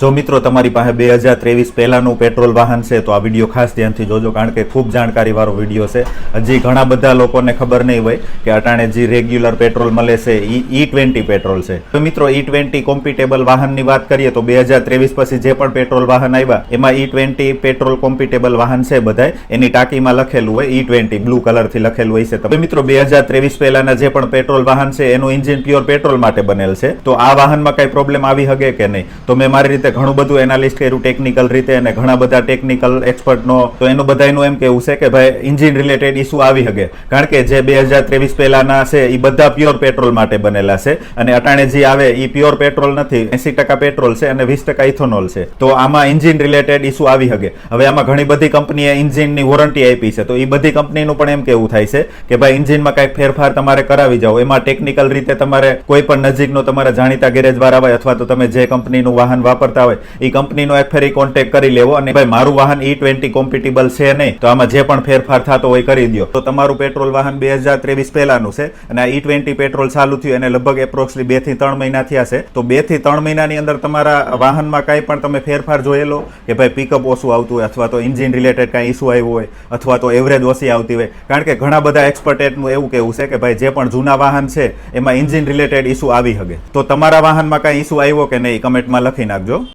જો મિત્રો તમારી પાસે 2023 પહેલાનું પેટ્રોલ વાહન છે તો આ વિડીયો ખાસ ધ્યાનથી જોજો, કારણ કે ખૂબ જાણકારી વાળો વિડીયો છે. હજી ઘણા બધા લોકોને ખબર નહીં હોય કે અટાણે જે રેગ્યુલર પેટ્રોલ મળે છે એ E20 પેટ્રોલ છે. તો મિત્રો E20 કોમ્પિટેબલ વાહનની વાત કરીએ તો 2023 પછી જે પણ પેટ્રોલ વાહન આવ્યા એમાં E20 પેટ્રોલ કોમ્પિટેબલ વાહન છે. બધાય એની ટાંકીમાં લખેલું હોય E20 બ્લુ કલરથી લખેલું હોય છે. તો મિત્રો 2023 પહેલાના જે પણ પેટ્રોલ વાહન છે એનું એન્જિન પ્યોર પેટ્રોલ માટે બનેલ છે. તો આ વાહનમાં કઈ પ્રોબ્લેમ આવી શકે કે નહીં, તો મેં મારી રીતે ઘણું બધું એનાલિસ્ટ કર્યું ટેકનિકલ રીતે, અને ઘણા બધા ટેકનિકલ એક્સપર્ટનો તો એનું બધાનું એમ કેવું છે કે ભાઈ એન્જિન રિલેટેડ ઇસ્યુ આવી શકે, કારણ કે જે 2023 પહેલાના છે એ બધા પ્યોર પેટ્રોલ માટે બનેલા છે, અને અટાણે જે આવે એ પ્યોર પેટ્રોલ નથી, 80% પેટ્રોલ છે અને 20% ઇથોનોલ છે. તો આમાં એન્જિન રિલેટેડ ઇસ્યુ આવી શકે. હવે આમાં ઘણી બધી કંપનીએ એન્જિનની વોરંટી આપી છે, તો એ બધી કંપનીનું પણ એમ કેવું થાય છે કે ભાઈ એન્જિનમાં કંઈક ફેરફાર તમારે કરાવી જાઓ, એમાં ટેકનિકલ રીતે તમારે કોઈ પણ નજીકનો તમારા જાણીતા ગેરેજ વાળા હોય અથવા તો તમે જે કંપનીનું વાહન વાપરતા હોય એ કંપનીનો એક ફેરી કોન્ટેક્ટ કરી લેવો, અને ભાઈ મારું વાહન E20 કોમ્પિટેબલ છે નહીં, તો આમાં જે પણ ફેરફાર થતો હોય કરી દો. તો તમારું પેટ્રોલ વાહન 2023 પહેલાનું છે અને આ E20 પેટ્રોલ ચાલુ થયું એને લગભગ એપ્રોક્સલી 2 થી 3 મહિના થયા છે. તો 2 થી 3 મહિનાની અંદર તમારા વાહનમાં કાંઈ પણ તમે ફેરફાર જોયેલો કે ભાઈ પિકઅપ ઓછું આવતું હોય, અથવા તો એન્જિન રિલેટેડ કાંઈ ઇસ્યુ આવ્યું હોય, અથવા તો એવરેજ ઓછી આવતી હોય? કારણ કે ઘણા બધા એક્સપર્ટનું એવું કેવું છે કે ભાઈ જે પણ જૂના વાહન છે એમાં એન્જિન રિલેટેડ ઇસ્યુ આવી શકે. તો તમારા વાહનમાં કાંઈ ઇસ્યુ આવ્યો કે નહીં કમેન્ટમાં લખી નાખજો.